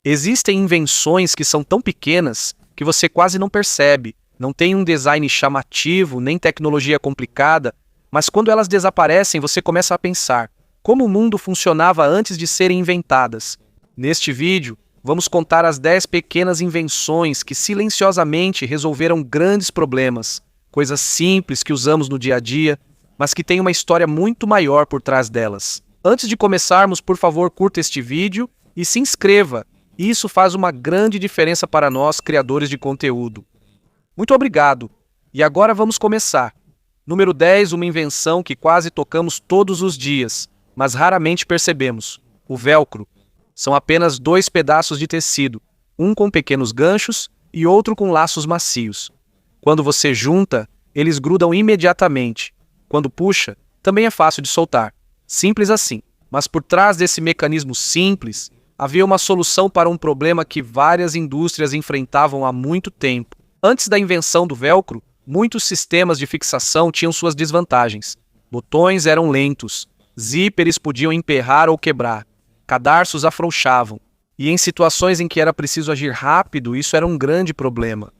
Existem invenções que são tão pequenas que você quase não percebe, não tem um design chamativo, nem tecnologia complicada, mas quando elas desaparecem você começa a pensar como o mundo funcionava antes de serem inventadas. Neste vídeo, vamos contar as 10 pequenas invenções que silenciosamente resolveram grandes problemas, coisas simples que usamos no dia a dia, mas que têm uma história muito maior por trás delas. Antes de começarmos, por favor, curta este vídeo e se inscreva. Isso faz uma grande diferença para nós, criadores de conteúdo. Muito obrigado. E agora vamos começar. Número 10, uma invenção que quase tocamos todos os dias, mas raramente percebemos. O velcro. São apenas 2 pedaços de tecido, um com pequenos ganchos e outro com laços macios. Quando você junta, eles grudam imediatamente. Quando puxa, também é fácil de soltar. Simples assim. Mas por trás desse mecanismo simples, havia uma solução para um problema que várias indústrias enfrentavam há muito tempo. Antes da invenção do velcro, muitos sistemas de fixação tinham suas desvantagens. Botões eram lentos, zíperes podiam emperrar ou quebrar, cadarços afrouxavam, e em situações em que era preciso agir rápido, isso era um grande problema.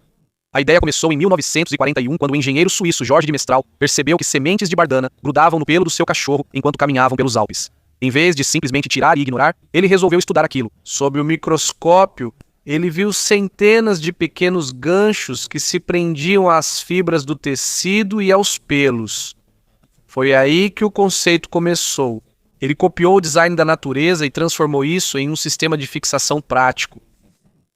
A ideia começou em 1941, quando o engenheiro suíço Jorge de Mestral percebeu que sementes de bardana grudavam no pelo do seu cachorro enquanto caminhavam pelos Alpes. Em vez de simplesmente tirar e ignorar, ele resolveu estudar aquilo. Sob o microscópio, ele viu centenas de pequenos ganchos que se prendiam às fibras do tecido e aos pelos. Foi aí que o conceito começou. Ele copiou o design da natureza e transformou isso em um sistema de fixação prático.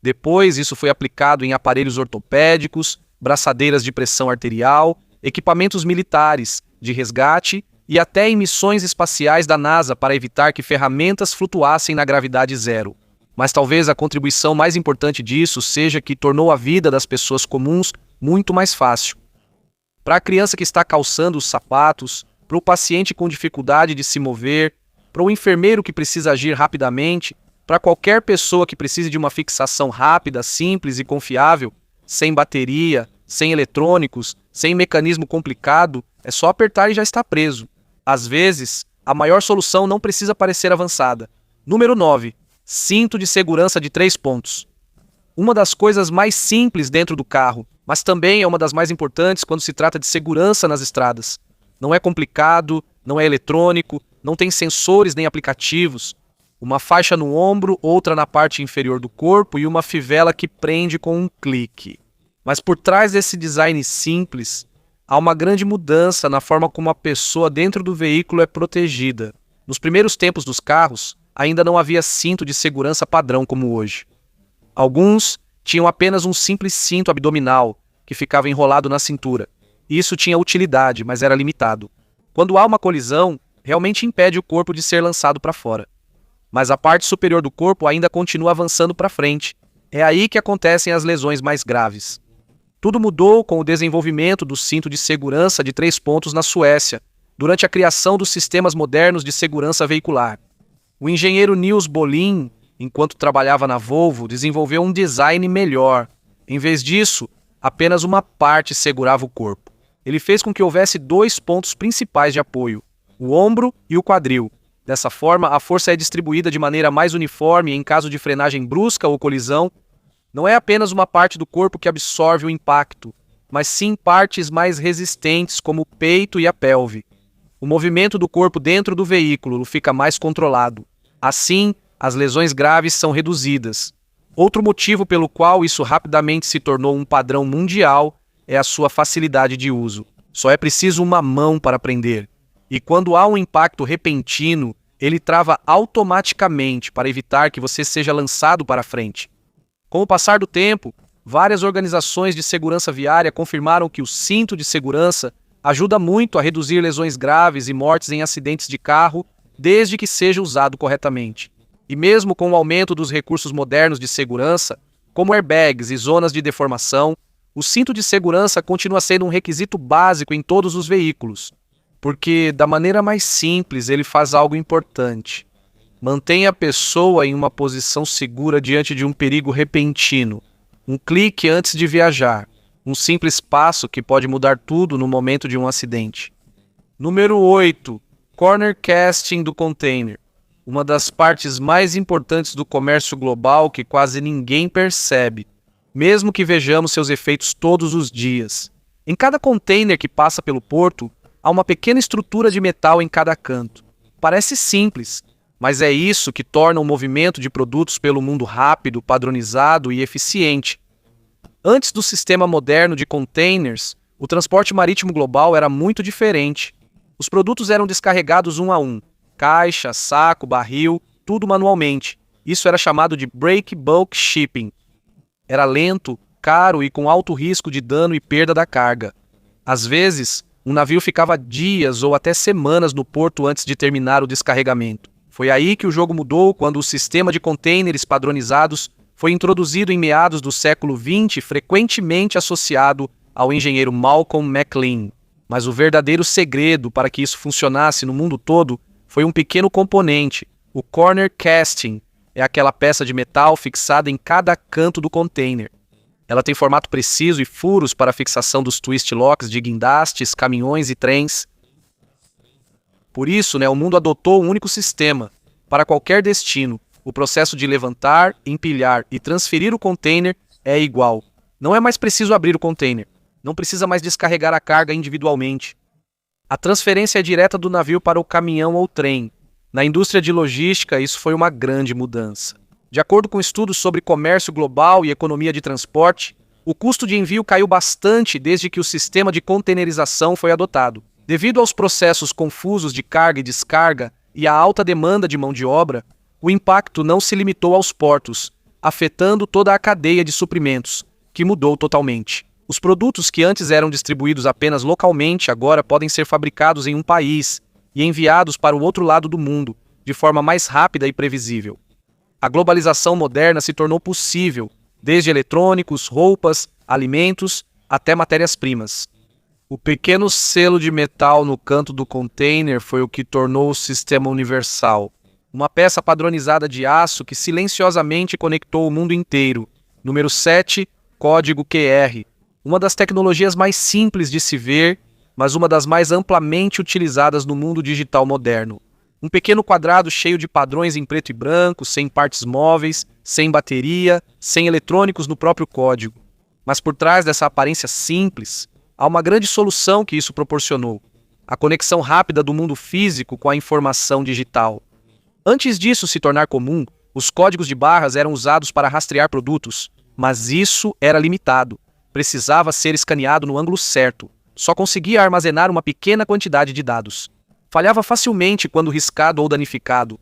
Depois, isso foi aplicado em aparelhos ortopédicos, braçadeiras de pressão arterial, equipamentos militares, de resgate e até em missões espaciais da NASA para evitar que ferramentas flutuassem na gravidade zero. Mas talvez a contribuição mais importante disso seja que tornou a vida das pessoas comuns muito mais fácil. Para a criança que está calçando os sapatos, para o paciente com dificuldade de se mover, para o enfermeiro que precisa agir rapidamente, para qualquer pessoa que precise de uma fixação rápida, simples e confiável, sem bateria, sem eletrônicos, sem mecanismo complicado, é só apertar e já está preso. Às vezes, a maior solução não precisa parecer avançada. Número 9. Cinto de segurança de 3 pontos. Uma das coisas mais simples dentro do carro, mas também é uma das mais importantes quando se trata de segurança nas estradas. Não é complicado, não é eletrônico, não tem sensores nem aplicativos. Uma faixa no ombro, outra na parte inferior do corpo e uma fivela que prende com um clique. Mas por trás desse design simples, há uma grande mudança na forma como a pessoa dentro do veículo é protegida. Nos primeiros tempos dos carros, ainda não havia cinto de segurança padrão como hoje. Alguns tinham apenas um simples cinto abdominal, que ficava enrolado na cintura. Isso tinha utilidade, mas era limitado. Quando há uma colisão, realmente impede o corpo de ser lançado para fora. Mas a parte superior do corpo ainda continua avançando para frente. É aí que acontecem as lesões mais graves. Tudo mudou com o desenvolvimento do cinto de segurança de 3 pontos na Suécia, durante a criação dos sistemas modernos de segurança veicular. O engenheiro Niels Bohlin, enquanto trabalhava na Volvo, desenvolveu um design melhor. Em vez disso, apenas uma parte segurava o corpo. Ele fez com que houvesse 2 pontos principais de apoio, o ombro e o quadril. Dessa forma, a força é distribuída de maneira mais uniforme em caso de frenagem brusca ou colisão. Não é apenas uma parte do corpo que absorve o impacto, mas sim partes mais resistentes como o peito e a pelve. O movimento do corpo dentro do veículo fica mais controlado. Assim, as lesões graves são reduzidas. Outro motivo pelo qual isso rapidamente se tornou um padrão mundial é a sua facilidade de uso. Só é preciso uma mão para prender. E quando há um impacto repentino, ele trava automaticamente para evitar que você seja lançado para frente. Com o passar do tempo, várias organizações de segurança viária confirmaram que o cinto de segurança ajuda muito a reduzir lesões graves e mortes em acidentes de carro, desde que seja usado corretamente. E mesmo com o aumento dos recursos modernos de segurança, como airbags e zonas de deformação, o cinto de segurança continua sendo um requisito básico em todos os veículos, porque, da maneira mais simples, ele faz algo importante. Mantém a pessoa em uma posição segura diante de um perigo repentino. Um clique antes de viajar. Um simples passo que pode mudar tudo no momento de um acidente. Número 8. Corner casting do container. uma das partes mais importantes do comércio global que quase ninguém percebe, mesmo que vejamos seus efeitos todos os dias. Em cada container que passa pelo porto, há uma pequena estrutura de metal em cada canto. Parece simples, mas é isso que torna o movimento de produtos pelo mundo rápido, padronizado e eficiente. Antes do sistema moderno de containers, o transporte marítimo global era muito diferente. Os produtos eram descarregados um a um, caixa, saco, barril, tudo manualmente. Isso era chamado de break bulk shipping. Era lento, caro e com alto risco de dano e perda da carga. Às vezes, um navio ficava dias ou até semanas no porto antes de terminar o descarregamento. Foi aí que o jogo mudou quando o sistema de containers padronizados foi introduzido em meados do século XX, frequentemente associado ao engenheiro Malcolm McLean. Mas o verdadeiro segredo para que isso funcionasse no mundo todo foi um pequeno componente, o corner casting. É aquela peça de metal fixada em cada canto do container. Ela tem formato preciso e furos para a fixação dos twist locks de guindastes, caminhões e trens. Por isso, o mundo adotou um único sistema. Para qualquer destino, o processo de levantar, empilhar e transferir o container é igual. Não é mais preciso abrir o container. Não precisa mais descarregar a carga individualmente. A transferência é direta do navio para o caminhão ou trem. Na indústria de logística, isso foi uma grande mudança. De acordo com estudos sobre comércio global e economia de transporte, o custo de envio caiu bastante desde que o sistema de containerização foi adotado. Devido aos processos confusos de carga e descarga e à alta demanda de mão de obra, o impacto não se limitou aos portos, afetando toda a cadeia de suprimentos, que mudou totalmente. Os produtos que antes eram distribuídos apenas localmente agora podem ser fabricados em um país e enviados para o outro lado do mundo, de forma mais rápida e previsível. A globalização moderna se tornou possível, desde eletrônicos, roupas, alimentos, até matérias-primas. O pequeno selo de metal no canto do container foi o que tornou o sistema universal. Uma peça padronizada de aço que silenciosamente conectou o mundo inteiro. Número 7, código QR. Uma das tecnologias mais simples de se ver, mas uma das mais amplamente utilizadas no mundo digital moderno. Um pequeno quadrado cheio de padrões em preto e branco, sem partes móveis, sem bateria, sem eletrônicos no próprio código. Mas por trás dessa aparência simples, há uma grande solução que isso proporcionou: a conexão rápida do mundo físico com a informação digital. Antes disso se tornar comum, os códigos de barras eram usados para rastrear produtos, mas isso era limitado. Precisava ser escaneado no ângulo certo. Só conseguia armazenar uma pequena quantidade de dados. Falhava facilmente quando riscado ou danificado.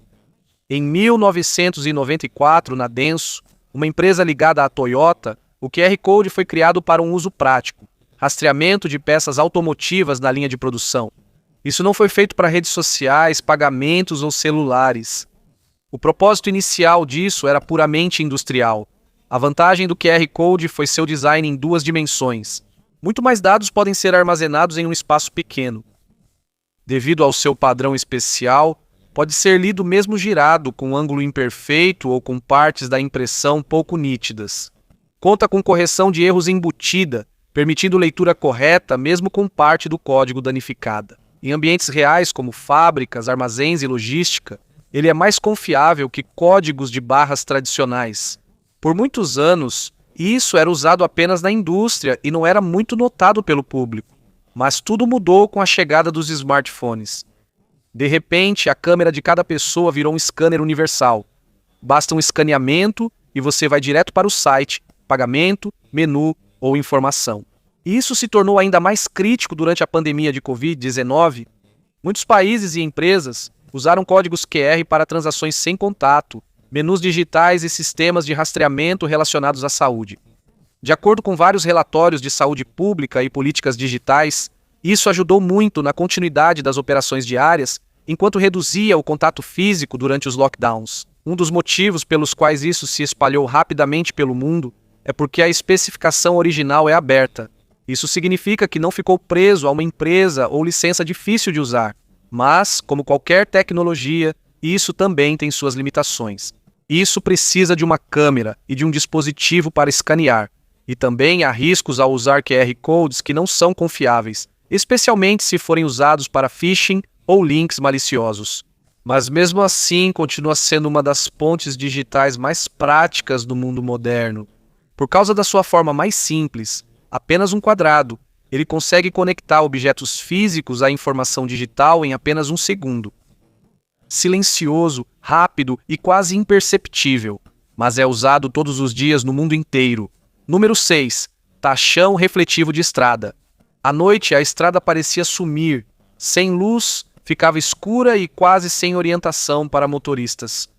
Em 1994, na Denso, uma empresa ligada à Toyota, o QR Code foi criado para um uso prático: rastreamento de peças automotivas na linha de produção. Isso não foi feito para redes sociais, pagamentos ou celulares. O propósito inicial disso era puramente industrial. A vantagem do QR Code foi seu design em 2 dimensões. Muito mais dados podem ser armazenados em um espaço pequeno. Devido ao seu padrão especial, pode ser lido mesmo girado, com ângulo imperfeito ou com partes da impressão pouco nítidas. Conta com correção de erros embutida, permitindo leitura correta mesmo com parte do código danificada. Em ambientes reais como fábricas, armazéns e logística, ele é mais confiável que códigos de barras tradicionais. Por muitos anos, isso era usado apenas na indústria e não era muito notado pelo público. Mas tudo mudou com a chegada dos smartphones. De repente, a câmera de cada pessoa virou um scanner universal. Basta um escaneamento e você vai direto para o site, pagamento, menu ou informação. E isso se tornou ainda mais crítico durante a pandemia de Covid-19. Muitos países e empresas usaram códigos QR para transações sem contato, menus digitais e sistemas de rastreamento relacionados à saúde. De acordo com vários relatórios de saúde pública e políticas digitais, isso ajudou muito na continuidade das operações diárias, enquanto reduzia o contato físico durante os lockdowns. Um dos motivos pelos quais isso se espalhou rapidamente pelo mundo é porque a especificação original é aberta. Isso significa que não ficou preso a uma empresa ou licença difícil de usar. Mas, como qualquer tecnologia, isso também tem suas limitações. Isso precisa de uma câmera e de um dispositivo para escanear. E também há riscos ao usar QR Codes que não são confiáveis, especialmente se forem usados para phishing ou links maliciosos. Mas mesmo assim continua sendo uma das pontes digitais mais práticas do mundo moderno. Por causa da sua forma mais simples, apenas um quadrado, ele consegue conectar objetos físicos à informação digital em apenas um segundo. Silencioso, rápido e quase imperceptível, mas é usado todos os dias no mundo inteiro. Número 6. Tachão refletivo de estrada. À noite, a estrada parecia sumir. Sem luz, ficava escura e quase sem orientação para motoristas.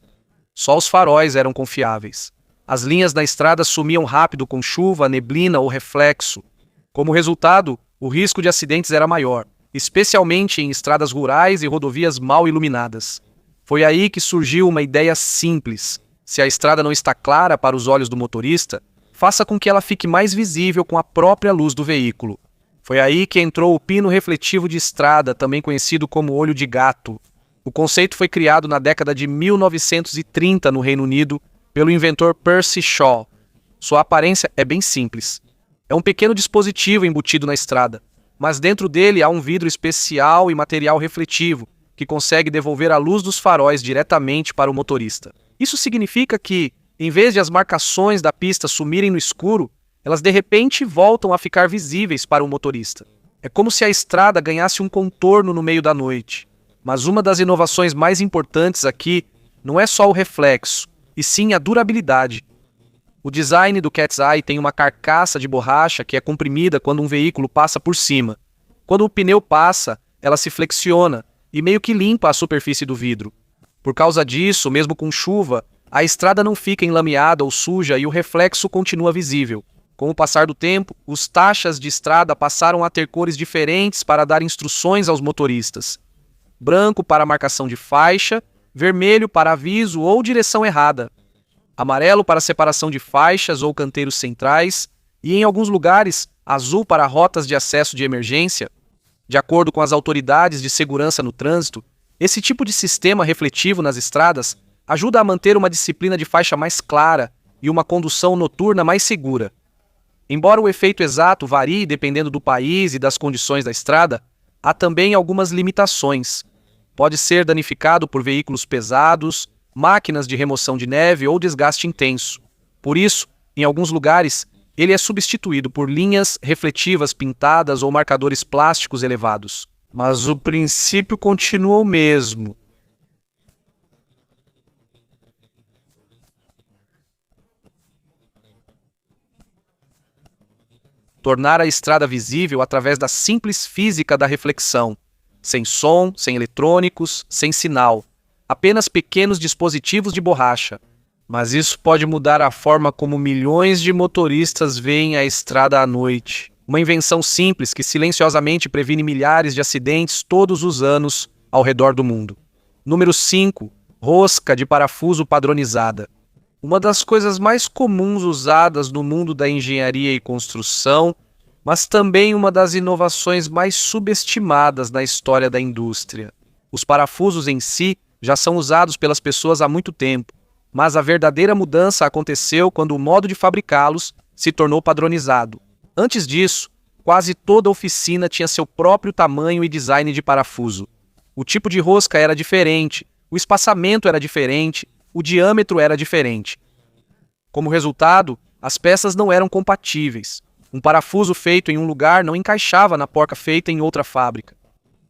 Só os faróis eram confiáveis. As linhas na estrada sumiam rápido com chuva, neblina ou reflexo. Como resultado, o risco de acidentes era maior, especialmente em estradas rurais e rodovias mal iluminadas. Foi aí que surgiu uma ideia simples. Se a estrada não está clara para os olhos do motorista, faça com que ela fique mais visível com a própria luz do veículo. Foi aí que entrou o pino refletivo de estrada, também conhecido como olho de gato. O conceito foi criado na década de 1930 no Reino Unido pelo inventor Percy Shaw. Sua aparência é bem simples. É um pequeno dispositivo embutido na estrada, mas dentro dele há um vidro especial e material refletivo que consegue devolver a luz dos faróis diretamente para o motorista. Isso significa que, em vez de as marcações da pista sumirem no escuro, elas de repente voltam a ficar visíveis para o motorista. É como se a estrada ganhasse um contorno no meio da noite. Mas uma das inovações mais importantes aqui não é só o reflexo, e sim a durabilidade. O design do Cat's Eye tem uma carcaça de borracha que é comprimida quando um veículo passa por cima. Quando o pneu passa, ela se flexiona e meio que limpa a superfície do vidro. Por causa disso, mesmo com chuva, a estrada não fica enlameada ou suja e o reflexo continua visível. Com o passar do tempo, os taxas de estrada passaram a ter cores diferentes para dar instruções aos motoristas. Branco para marcação de faixa, vermelho para aviso ou direção errada, amarelo para separação de faixas ou canteiros centrais e, em alguns lugares, azul para rotas de acesso de emergência. De acordo com as autoridades de segurança no trânsito, esse tipo de sistema refletivo nas estradas ajuda a manter uma disciplina de faixa mais clara e uma condução noturna mais segura. Embora o efeito exato varie dependendo do país e das condições da estrada, há também algumas limitações. Pode ser danificado por veículos pesados, máquinas de remoção de neve ou desgaste intenso. Por isso, em alguns lugares, ele é substituído por linhas refletivas pintadas ou marcadores plásticos elevados. Mas o princípio continua o mesmo. Tornar a estrada visível através da simples física da reflexão. Sem som, sem eletrônicos, sem sinal. Apenas pequenos dispositivos de borracha. Mas isso pode mudar a forma como milhões de motoristas veem a estrada à noite. Uma invenção simples que silenciosamente previne milhares de acidentes todos os anos ao redor do mundo. Número 5. Rosca de parafuso padronizada. Uma das coisas mais comuns usadas no mundo da engenharia e construção, mas também uma das inovações mais subestimadas na história da indústria. Os parafusos em si já são usados pelas pessoas há muito tempo, mas a verdadeira mudança aconteceu quando o modo de fabricá-los se tornou padronizado. Antes disso, quase toda oficina tinha seu próprio tamanho e design de parafuso. O tipo de rosca era diferente, o espaçamento era diferente, o diâmetro era diferente. Como resultado, as peças não eram compatíveis. Um parafuso feito em um lugar não encaixava na porca feita em outra fábrica.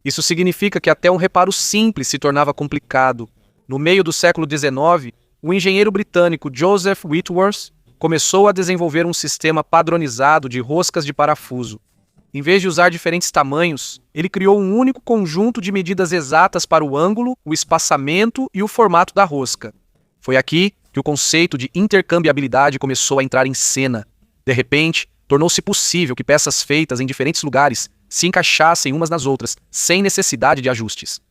Isso significa que até um reparo simples se tornava complicado. No meio do século XIX, o engenheiro britânico Joseph Whitworth começou a desenvolver um sistema padronizado de roscas de parafuso. Em vez de usar diferentes tamanhos, ele criou um único conjunto de medidas exatas para o ângulo, o espaçamento e o formato da rosca. Foi aqui que o conceito de intercambiabilidade começou a entrar em cena. De repente, tornou-se possível que peças feitas em diferentes lugares se encaixassem umas nas outras, sem necessidade de ajustes.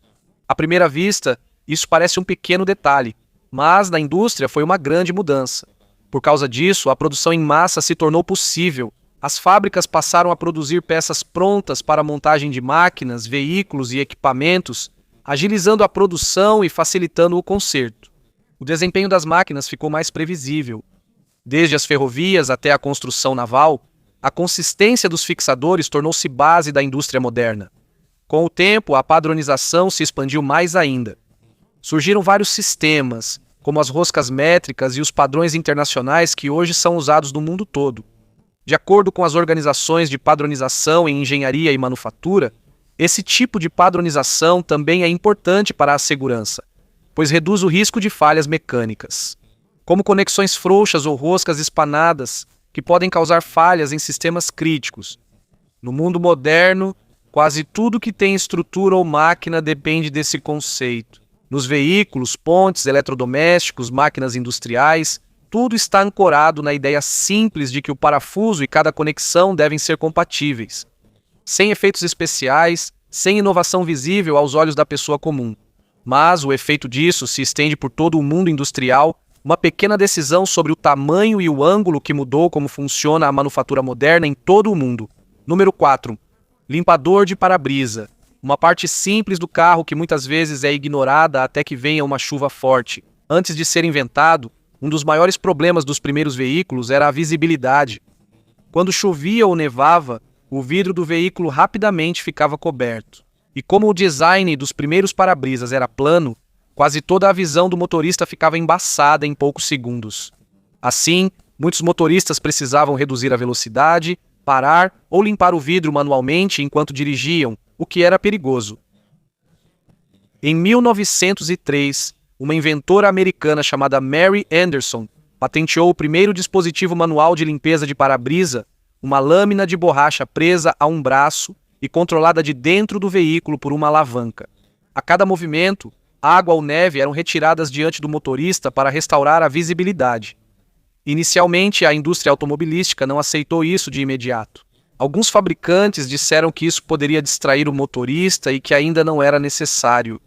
À primeira vista, isso parece um pequeno detalhe, mas na indústria foi uma grande mudança. Por causa disso, a produção em massa se tornou possível. As fábricas passaram a produzir peças prontas para a montagem de máquinas, veículos e equipamentos, agilizando a produção e facilitando o conserto. O desempenho das máquinas ficou mais previsível. Desde as ferrovias até a construção naval, a consistência dos fixadores tornou-se base da indústria moderna. Com o tempo, a padronização se expandiu mais ainda. Surgiram vários sistemas, como as roscas métricas e os padrões internacionais que hoje são usados no mundo todo. De acordo com as organizações de padronização em engenharia e manufatura, esse tipo de padronização também é importante para a segurança, pois reduz o risco de falhas mecânicas, como conexões frouxas ou roscas espanadas, que podem causar falhas em sistemas críticos. No mundo moderno, quase tudo que tem estrutura ou máquina depende desse conceito. Nos veículos, pontes, eletrodomésticos, máquinas industriais, tudo está ancorado na ideia simples de que o parafuso e cada conexão devem ser compatíveis, sem efeitos especiais, sem inovação visível aos olhos da pessoa comum. Mas o efeito disso se estende por todo o mundo industrial. Uma pequena decisão sobre o tamanho e o ângulo que mudou como funciona a manufatura moderna em todo o mundo. Número 4. Limpador de para-brisa. Uma parte simples do carro que muitas vezes é ignorada até que venha uma chuva forte. Antes de ser inventado, um dos maiores problemas dos primeiros veículos era a visibilidade. Quando chovia ou nevava, o vidro do veículo rapidamente ficava coberto. E como o design dos primeiros para-brisas era plano, quase toda a visão do motorista ficava embaçada em poucos segundos. Assim, muitos motoristas precisavam reduzir a velocidade, parar ou limpar o vidro manualmente enquanto dirigiam, o que era perigoso. Em 1903, uma inventora americana chamada Mary Anderson patenteou o primeiro dispositivo manual de limpeza de para-brisa, uma lâmina de borracha presa a um braço e controlada de dentro do veículo por uma alavanca. A cada movimento, água ou neve eram retiradas diante do motorista para restaurar a visibilidade. Inicialmente, a indústria automobilística não aceitou isso de imediato. Alguns fabricantes disseram que isso poderia distrair o motorista e que ainda não era necessário.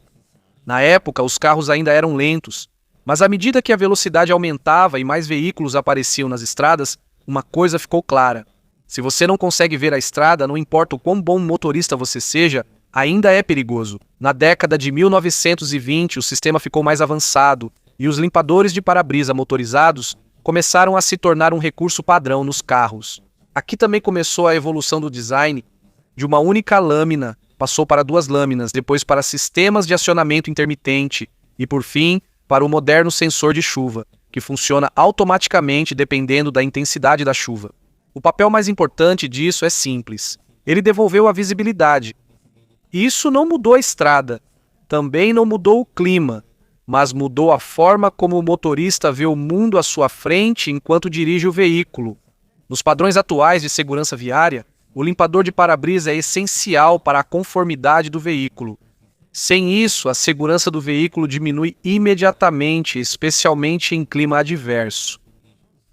Na época, os carros ainda eram lentos, mas à medida que a velocidade aumentava e mais veículos apareciam nas estradas, uma coisa ficou clara. Se você não consegue ver a estrada, não importa o quão bom motorista você seja, ainda é perigoso. Na década de 1920, o sistema ficou mais avançado e os limpadores de para-brisa motorizados começaram a se tornar um recurso padrão nos carros. Aqui também começou a evolução do design. De uma única lâmina, passou para 2 lâminas, depois para sistemas de acionamento intermitente e, por fim, para o moderno sensor de chuva, que funciona automaticamente dependendo da intensidade da chuva. O papel mais importante disso é simples. Ele devolveu a visibilidade. Isso não mudou a estrada, também não mudou o clima, mas mudou a forma como o motorista vê o mundo à sua frente enquanto dirige o veículo. Nos padrões atuais de segurança viária, o limpador de para-brisa é essencial para a conformidade do veículo. Sem isso, a segurança do veículo diminui imediatamente, especialmente em clima adverso.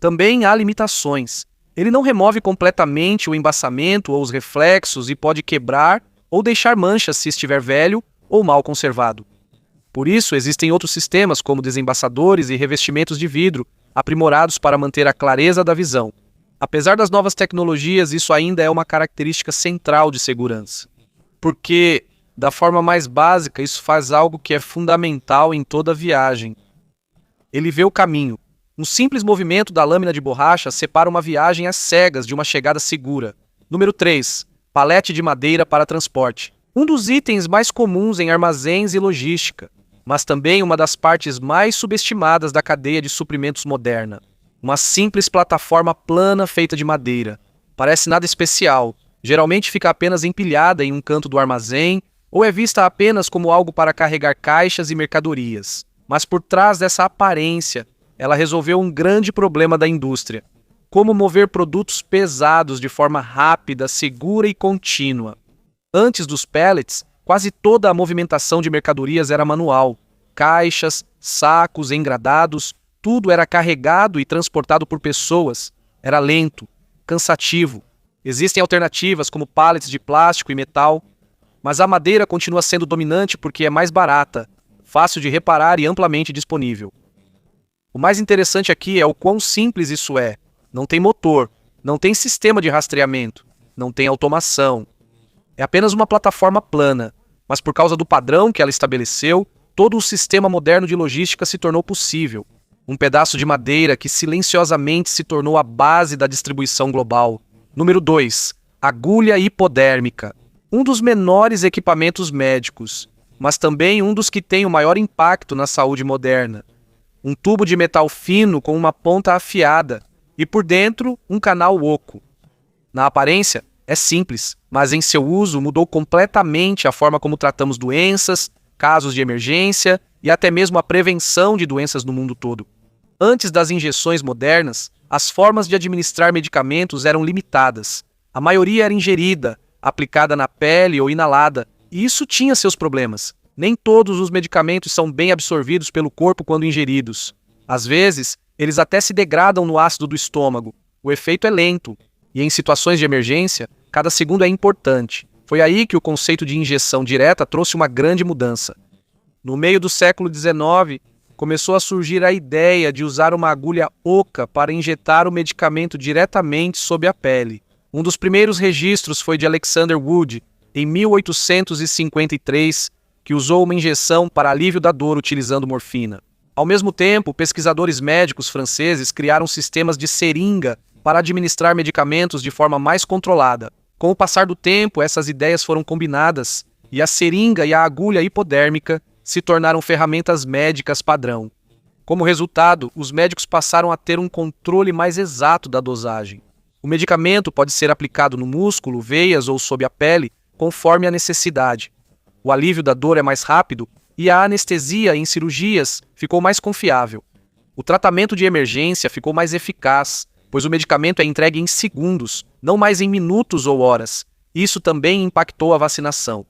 Também há limitações. Ele não remove completamente o embaçamento ou os reflexos e pode quebrar ou deixar manchas se estiver velho ou mal conservado. Por isso, existem outros sistemas como desembaçadores e revestimentos de vidro, aprimorados para manter a clareza da visão. Apesar das novas tecnologias, isso ainda é uma característica central de segurança. Porque, da forma mais básica, isso faz algo que é fundamental em toda viagem. Ele vê o caminho. Um simples movimento da lâmina de borracha separa uma viagem às cegas de uma chegada segura. Número 3. Palete de madeira para transporte. Um dos itens mais comuns em armazéns e logística, mas também uma das partes mais subestimadas da cadeia de suprimentos moderna. Uma simples plataforma plana feita de madeira. Parece nada especial. Geralmente fica apenas empilhada em um canto do armazém ou é vista apenas como algo para carregar caixas e mercadorias. Mas por trás dessa aparência, ela resolveu um grande problema da indústria: como mover produtos pesados de forma rápida, segura e contínua. Antes dos pallets, quase toda a movimentação de mercadorias era manual. Caixas, sacos, engradados, tudo era carregado e transportado por pessoas. Era lento, cansativo. Existem alternativas como pallets de plástico e metal, mas a madeira continua sendo dominante porque é mais barata, fácil de reparar e amplamente disponível. O mais interessante aqui é o quão simples isso é. Não tem motor, não tem sistema de rastreamento, não tem automação. É apenas uma plataforma plana, mas por causa do padrão que ela estabeleceu, todo o sistema moderno de logística se tornou possível. Um pedaço de madeira que silenciosamente se tornou a base da distribuição global. Número 2. Agulha hipodérmica. Um dos menores equipamentos médicos. mas também um dos que tem o maior impacto na saúde moderna. Um tubo de metal fino com uma ponta afiada e por dentro um canal oco. Na aparência, é simples, mas em seu uso mudou completamente a forma como tratamos doenças, casos de emergência e até mesmo a prevenção de doenças no mundo todo. Antes das injeções modernas, as formas de administrar medicamentos eram limitadas. A maioria era ingerida, aplicada na pele ou inalada, e isso tinha seus problemas. Nem todos os medicamentos são bem absorvidos pelo corpo quando ingeridos. Às vezes, eles até se degradam no ácido do estômago. O efeito é lento, e em situações de emergência, cada segundo é importante. Foi aí que o conceito de injeção direta trouxe uma grande mudança. No meio do século XIX, começou a surgir a ideia de usar uma agulha oca para injetar o medicamento diretamente sob a pele. Um dos primeiros registros foi de Alexander Wood, em 1853, que usou uma injeção para alívio da dor utilizando morfina. Ao mesmo tempo, pesquisadores médicos franceses criaram sistemas de seringa para administrar medicamentos de forma mais controlada. Com o passar do tempo, essas ideias foram combinadas e a seringa e a agulha hipodérmica se tornaram ferramentas médicas padrão. Como resultado, os médicos passaram a ter um controle mais exato da dosagem. O medicamento pode ser aplicado no músculo, veias ou sob a pele, conforme a necessidade. O alívio da dor é mais rápido e a anestesia em cirurgias ficou mais confiável. O tratamento de emergência ficou mais eficaz, pois o medicamento é entregue em segundos, não mais em minutos ou horas. Isso também impactou a vacinação.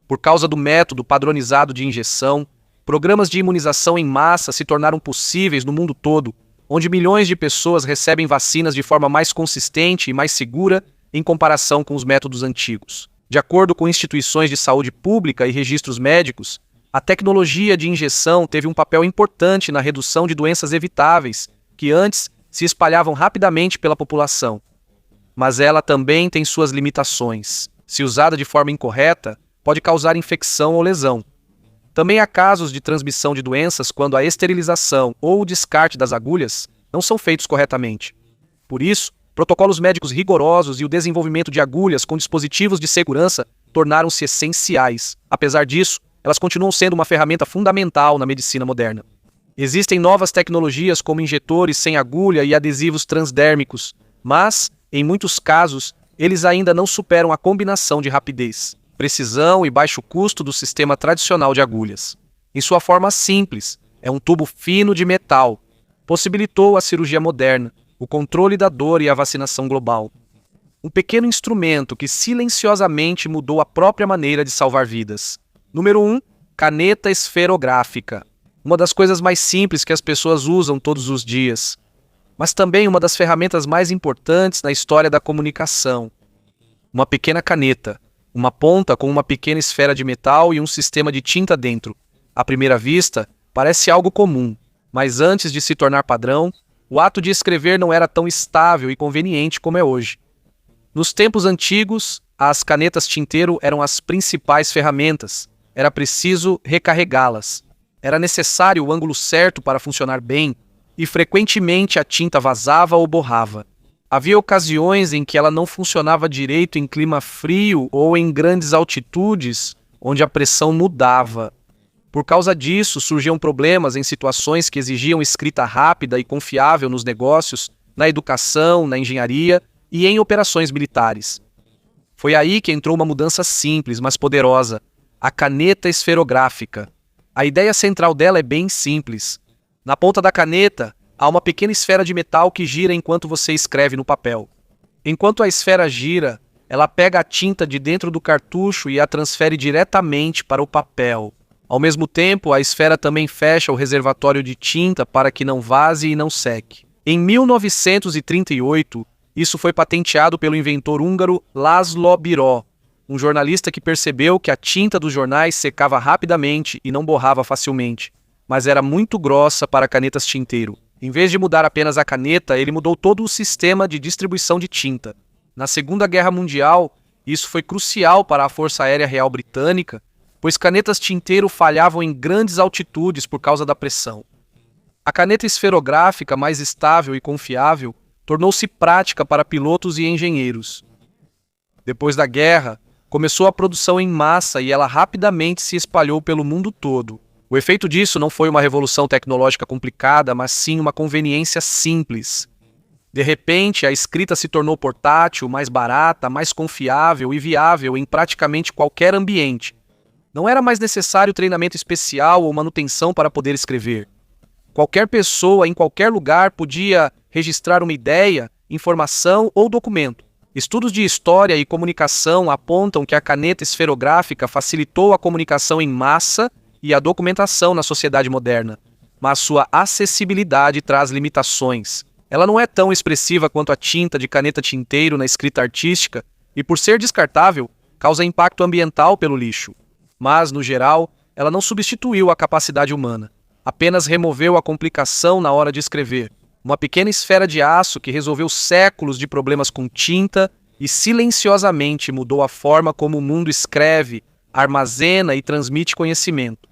Por causa do método padronizado de injeção, programas de imunização em massa se tornaram possíveis no mundo todo, onde milhões de pessoas recebem vacinas de forma mais consistente e mais segura em comparação com os métodos antigos. De acordo com instituições de saúde pública e registros médicos, a tecnologia de injeção teve um papel importante na redução de doenças evitáveis, que antes se espalhavam rapidamente pela população. Mas ela também tem suas limitações. Se usada de forma incorreta, pode causar infecção ou lesão. Também há casos de transmissão de doenças quando a esterilização ou o descarte das agulhas não são feitos corretamente. Por isso, protocolos médicos rigorosos e o desenvolvimento de agulhas com dispositivos de segurança tornaram-se essenciais. Apesar disso, elas continuam sendo uma ferramenta fundamental na medicina moderna. Existem novas tecnologias como injetores sem agulha e adesivos transdérmicos, mas, em muitos casos, eles ainda não superam a combinação de rapidez, precisão e baixo custo do sistema tradicional de agulhas. Em sua forma simples, é um tubo fino de metal. Possibilitou a cirurgia moderna, o controle da dor e a vacinação global. Um pequeno instrumento que silenciosamente mudou a própria maneira de salvar vidas. Número 1. Caneta esferográfica. Uma das coisas mais simples que as pessoas usam todos os dias, mas também uma das ferramentas mais importantes na história da comunicação. Uma pequena caneta, uma ponta com uma pequena esfera de metal e um sistema de tinta dentro. À primeira vista, parece algo comum, mas antes de se tornar padrão, o ato de escrever não era tão estável e conveniente como é hoje. Nos tempos antigos, as canetas tinteiro eram as principais ferramentas. Era preciso recarregá-las. Era necessário o ângulo certo para funcionar bem, e frequentemente a tinta vazava ou borrava. Havia ocasiões em que ela não funcionava direito em clima frio ou em grandes altitudes, onde a pressão mudava. Por causa disso, surgiam problemas em situações que exigiam escrita rápida e confiável nos negócios, na educação, na engenharia e em operações militares. Foi aí que entrou uma mudança simples, mas poderosa: a caneta esferográfica. A ideia central dela é bem simples. Na ponta da caneta, há uma pequena esfera de metal que gira enquanto você escreve no papel. Enquanto a esfera gira, ela pega a tinta de dentro do cartucho e a transfere diretamente para o papel. Ao mesmo tempo, a esfera também fecha o reservatório de tinta para que não vaze e não seque. Em 1938, isso foi patenteado pelo inventor húngaro László Biró, um jornalista que percebeu que a tinta dos jornais secava rapidamente e não borrava facilmente, mas era muito grossa para canetas tinteiro. Em vez de mudar apenas a caneta, ele mudou todo o sistema de distribuição de tinta. Na Segunda Guerra Mundial, isso foi crucial para a Força Aérea Real Britânica, pois canetas tinteiro falhavam em grandes altitudes por causa da pressão. A caneta esferográfica, mais estável e confiável, tornou-se prática para pilotos e engenheiros. Depois da guerra, começou a produção em massa e ela rapidamente se espalhou pelo mundo todo. O efeito disso não foi uma revolução tecnológica complicada, mas sim uma conveniência simples. De repente, a escrita se tornou portátil, mais barata, mais confiável e viável em praticamente qualquer ambiente. Não era mais necessário treinamento especial ou manutenção para poder escrever. Qualquer pessoa, em qualquer lugar, podia registrar uma ideia, informação ou documento. Estudos de história e comunicação apontam que a caneta esferográfica facilitou a comunicação em massa e a documentação na sociedade moderna, mas sua acessibilidade traz limitações. Ela não é tão expressiva quanto a tinta de caneta tinteiro na escrita artística e, por ser descartável, causa impacto ambiental pelo lixo. Mas, no geral, ela não substituiu a capacidade humana, apenas removeu a complicação na hora de escrever. Uma pequena esfera de aço que resolveu séculos de problemas com tinta e silenciosamente mudou a forma como o mundo escreve, armazena e transmite conhecimento.